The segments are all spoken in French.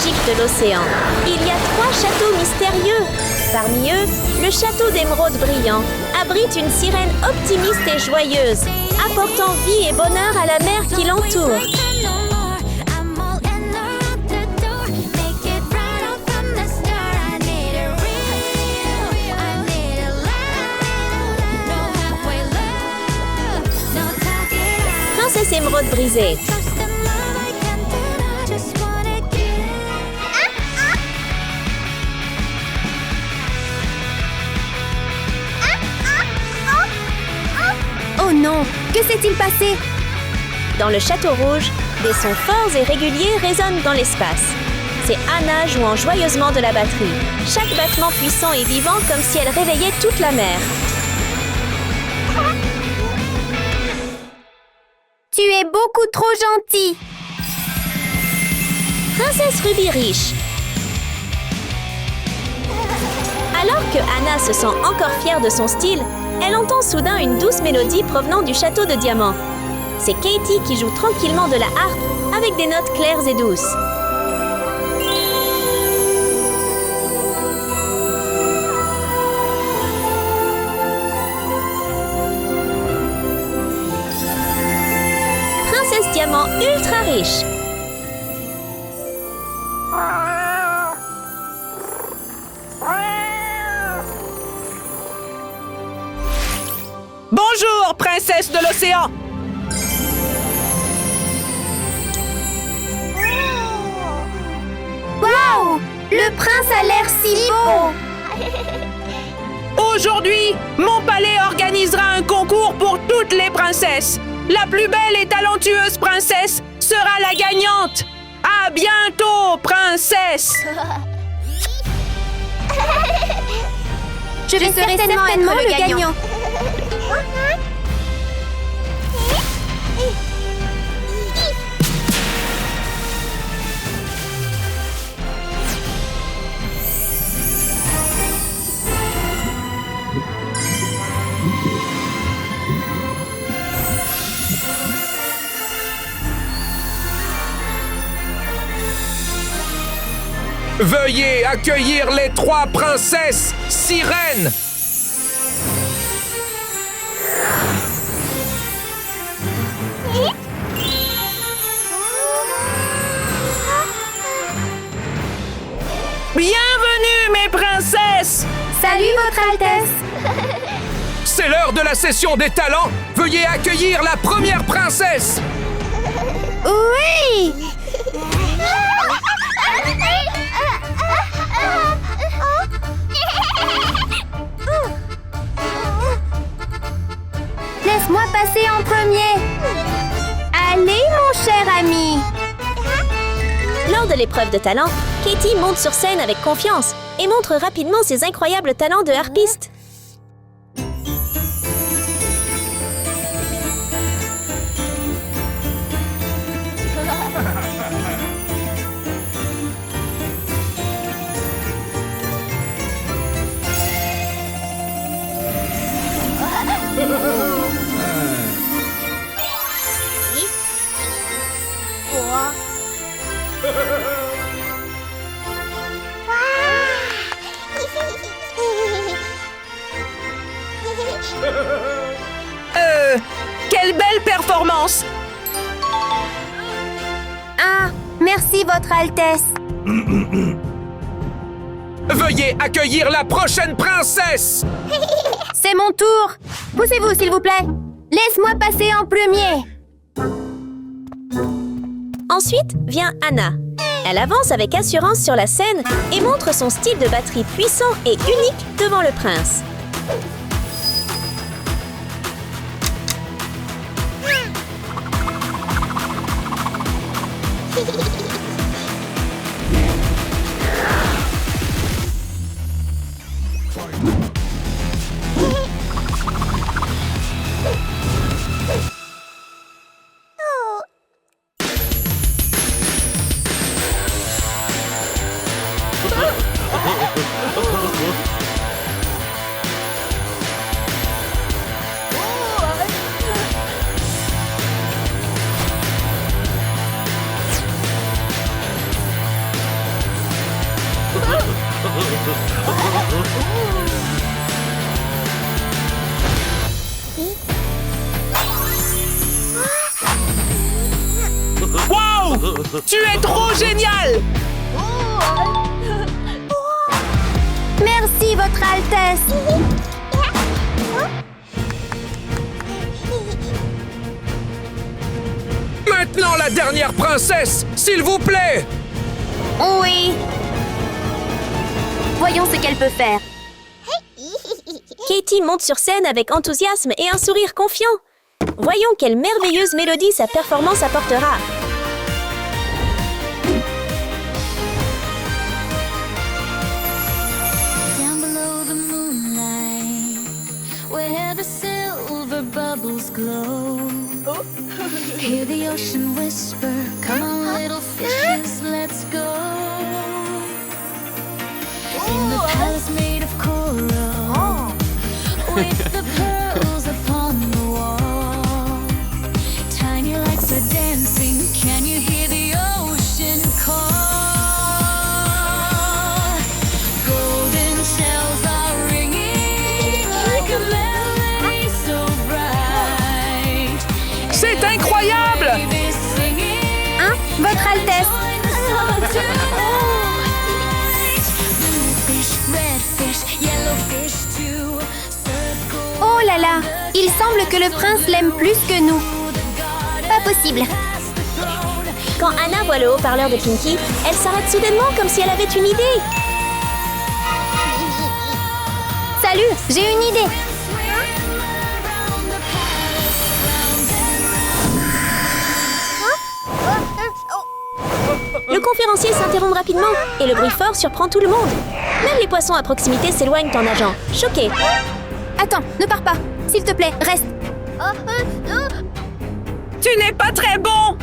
magique de l'océan. Il y a 3 châteaux mystérieux. Parmi eux, le château d'émeraude brillant abrite une sirène optimiste et joyeuse, apportant vie et bonheur à la mer qui l'entoure. Princesse émeraude brisée. Oh non! Que s'est-il passé? Dans le château rouge, des sons forts et réguliers résonnent dans l'espace. C'est Anna jouant joyeusement de la batterie. Chaque battement puissant et vivant comme si elle réveillait toute la mer. Tu es beaucoup trop gentil! Princesse Ruby riche. Alors que Anna se sent encore fière de son style, elle entend soudain une douce mélodie provenant du château de diamant. C'est Katie qui joue tranquillement de la harpe avec des notes claires et douces. Princesse Diamant ultra riche. Bonjour, princesse de l'océan! Waouh! Le prince a l'air si beau! Aujourd'hui, mon palais organisera un concours pour toutes les princesses. La plus belle et talentueuse princesse sera la gagnante. À bientôt, princesse! Je vais certainement être le gagnant. Veuillez accueillir les 3 princesses sirènes. Bienvenue, mes princesses! Salut, Votre Altesse! C'est l'heure de la session des talents. Veuillez accueillir la première princesse. Oui! Laisse-moi passer en premier. Allez, mon cher ami. Lors de l'épreuve de talent, Katie monte sur scène avec confiance et montre rapidement ses incroyables talents de harpiste. Quelle belle performance! Ah, merci, Votre Altesse. Veuillez accueillir la prochaine princesse. C'est mon tour. Poussez-vous, s'il vous plaît. Laisse-moi passer en premier. Ensuite vient Anna. Elle avance avec assurance sur la scène et montre son style de batterie puissant et unique devant le prince. Wow! Tu es trop génial! Merci, Votre Altesse. Maintenant la dernière princesse, s'il vous plaît! Oui. Voyons ce qu'elle peut faire. Katie monte sur scène avec enthousiasme et un sourire confiant. Voyons quelle merveilleuse mélodie sa performance apportera. Down below the moonlight, where the silver bubbles glow. Hear the ocean whisper, come on little fishes, let's go. In the palace made of coral, with the pearls upon the wall. Tiny lights are dancing, can you hear the ocean call? Golden shells are ringing like a melody so bright. C'est incroyable! Baby singing, Hein, Votre Altesse. find the sun tonight. Blue fish, red fish, yellow fish too. Circle Oh là là, il semble que le prince l'aime plus que nous. Pas possible. past the throne. Quand Anna voit le haut-parleur de Pinky, elle s'arrête soudainement comme si elle avait une idée. Salut, j'ai une idée. Le conférencier s'interrompt rapidement et le bruit fort surprend tout le monde. Même les poissons à proximité s'éloignent en nageant, choqués. Attends, ne pars pas. S'il te plaît, reste. Tu n'es pas très bon!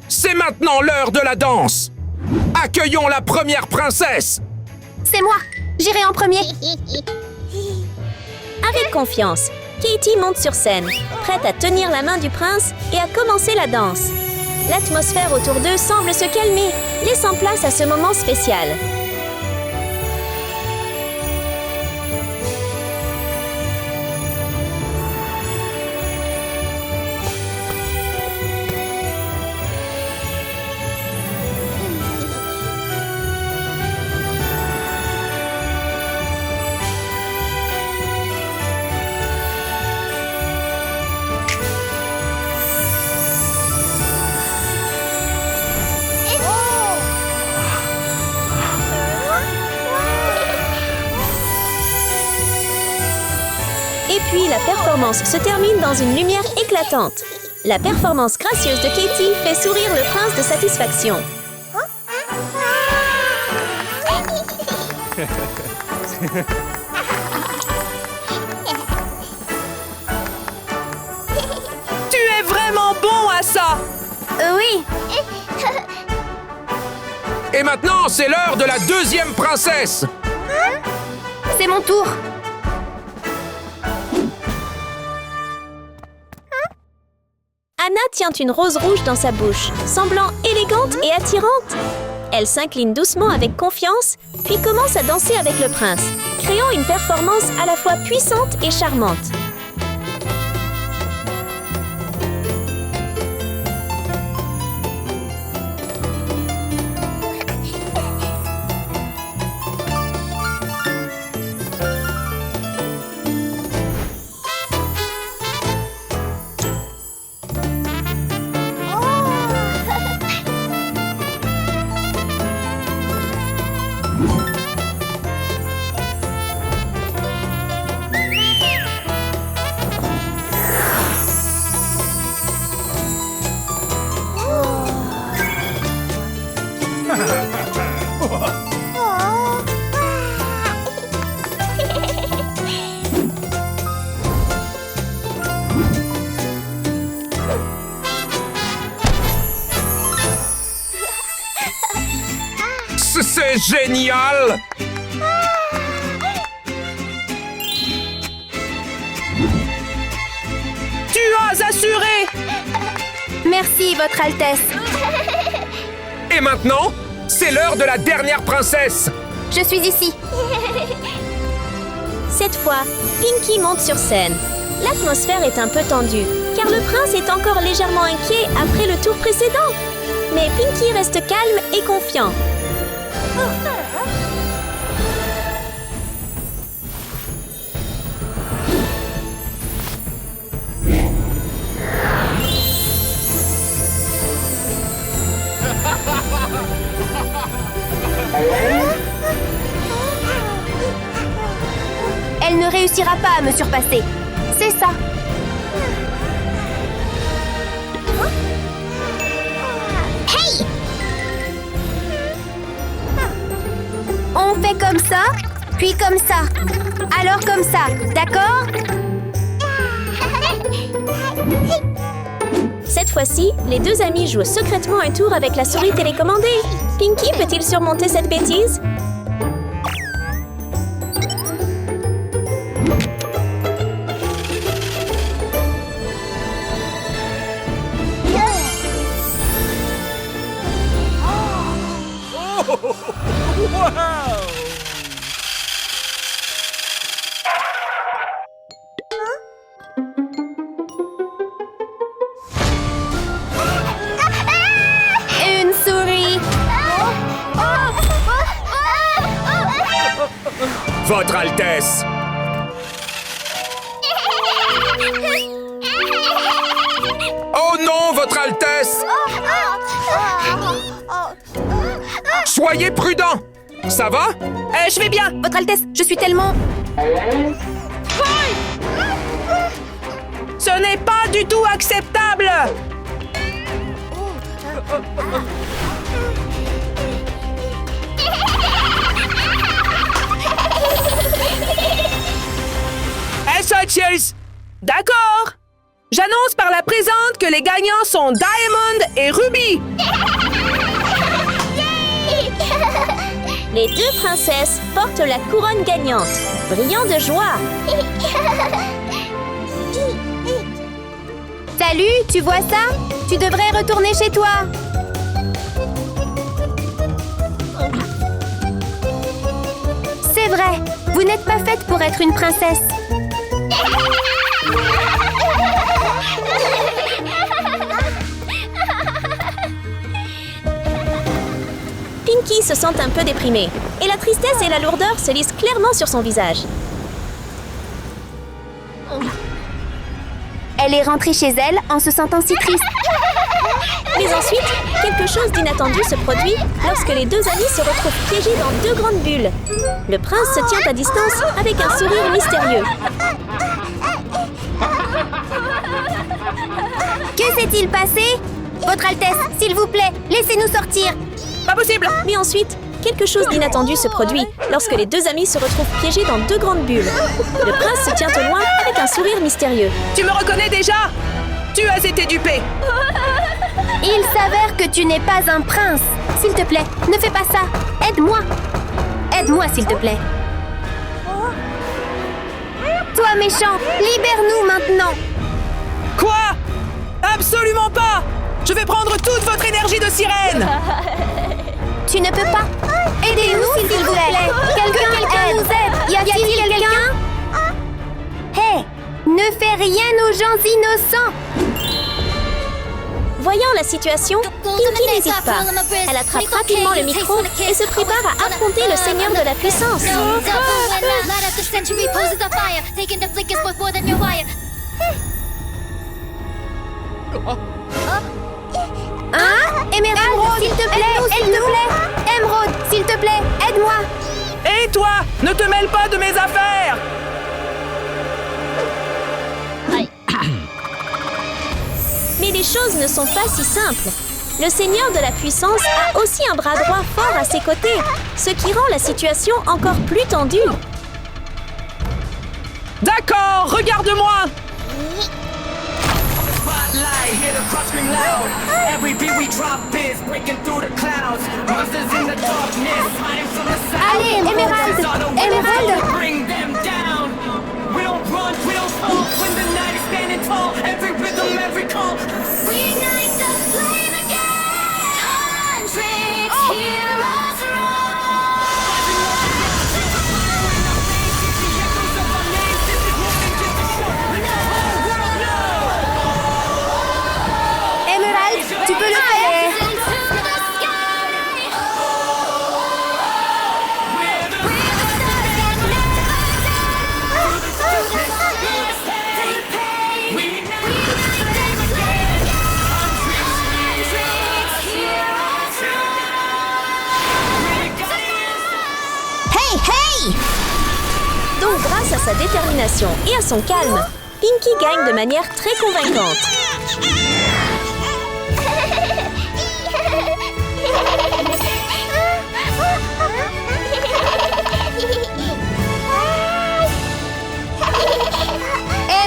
C'est maintenant l'heure de la danse! Accueillons la première princesse! C'est moi. J'irai en premier. Avec confiance, Katie monte sur scène, prête à tenir la main du prince et à commencer la danse. L'atmosphère autour d'eux semble se calmer, laissant place à ce moment spécial. Et puis la performance se termine dans une lumière éclatante. La performance gracieuse de Katie fait sourire le prince de satisfaction. Tu es vraiment bon à ça! Oui. Et maintenant, c'est l'heure de la deuxième princesse! C'est mon tour. Anna tient une rose rouge dans sa bouche, semblant élégante et attirante. Elle s'incline doucement avec confiance, puis commence à danser avec le prince, créant une performance à la fois puissante et charmante. C'est génial! Merci, Votre Altesse. Et maintenant, c'est l'heure de la dernière princesse. Je suis ici. Cette fois, Pinkie monte sur scène. L'atmosphère est un peu tendue, car le prince est encore légèrement inquiet après le tour précédent. Mais Pinkie reste calme et confiant. Elle ne réussira pas à me surpasser. C'est ça. Hey! On fait comme ça, puis comme ça. Alors comme ça, d'accord? Cette fois-ci, les deux amis jouent secrètement un tour avec la souris télécommandée. Pinkie peut-il surmonter cette bêtise? Une souris. Votre Altesse. Oh non, Votre Altesse. Soyez prudent. Ça va? Je vais bien. Votre Altesse, je suis tellement... Ce n'est pas du tout acceptable. Chills. D'accord. J'annonce par la présente que les gagnants sont Diamond et Ruby. Les deux princesses portent la couronne gagnante, brillant de joie. Salut, tu vois ça? Tu devrais retourner chez toi. C'est vrai, vous n'êtes pas faite pour être une princesse. Pinkie se sent un peu déprimée, et la tristesse et la lourdeur se lisent clairement sur son visage. Elle est rentrée chez elle en se sentant si triste. Mais ensuite, quelque chose d'inattendu se produit lorsque les deux amis se retrouvent piégés dans deux grandes bulles. Le prince se tient à distance avec un sourire mystérieux. Que s'est-il passé? Votre Altesse, s'il vous plaît, laissez-nous sortir. Pas possible. Mais ensuite, quelque chose d'inattendu se produit lorsque les deux amis se retrouvent piégés dans deux grandes bulles. Le prince se tient au loin avec un sourire mystérieux. Tu me reconnais déjà? Tu as été dupé. Il s'avère que tu n'es pas un prince. S'il te plaît, ne fais pas ça. Aide-moi. Aide-moi, s'il te plaît. Toi, méchant, libère-nous maintenant. Quoi? Absolument pas. Je vais prendre toute votre énergie de sirène. Tu ne peux pas. Aidez-nous, s'il vous plaît. Quelqu'un nous aide. Y a-t-il quelqu'un? Hé, ne fais rien aux gens innocents. Voyant la situation, Pinkie n'hésite pas. Elle attrape rapidement le micro et se prépare à affronter le Seigneur de la Puissance. Hein? Émeraude, s'il te plaît, Émeraude, s'il te plaît, aide-moi. Et toi, ne te mêle pas de mes affaires. Mais les choses ne sont pas si simples. Le Seigneur de la Puissance a aussi un bras droit fort à ses côtés, ce qui rend la situation encore plus tendue. D'accord, regarde-moi. Allez, Émeraude, Émeraude. We don't run, we don't fall. When the night is standing tall, every rhythm, every call. We ignite the Grâce à sa détermination et à son calme, Pinky gagne de manière très convaincante.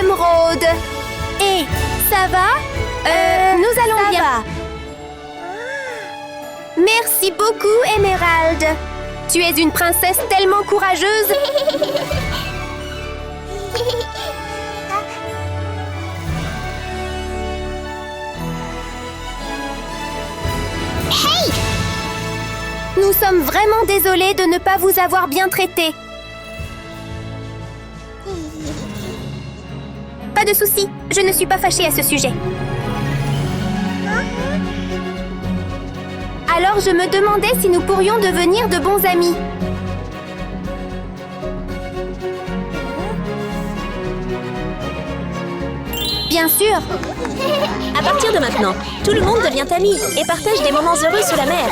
Émeraude. Et ça va? Nous allons bien. Merci beaucoup, Émeraude. Tu es une princesse tellement courageuse. Hey! Nous sommes vraiment désolés de ne pas vous avoir bien traité. Pas de souci, je ne suis pas fâchée à ce sujet. Alors je me demandais si nous pourrions devenir de bons amis. Bien sûr. À partir de maintenant, tout le monde devient ami et partage des moments heureux sous la mer.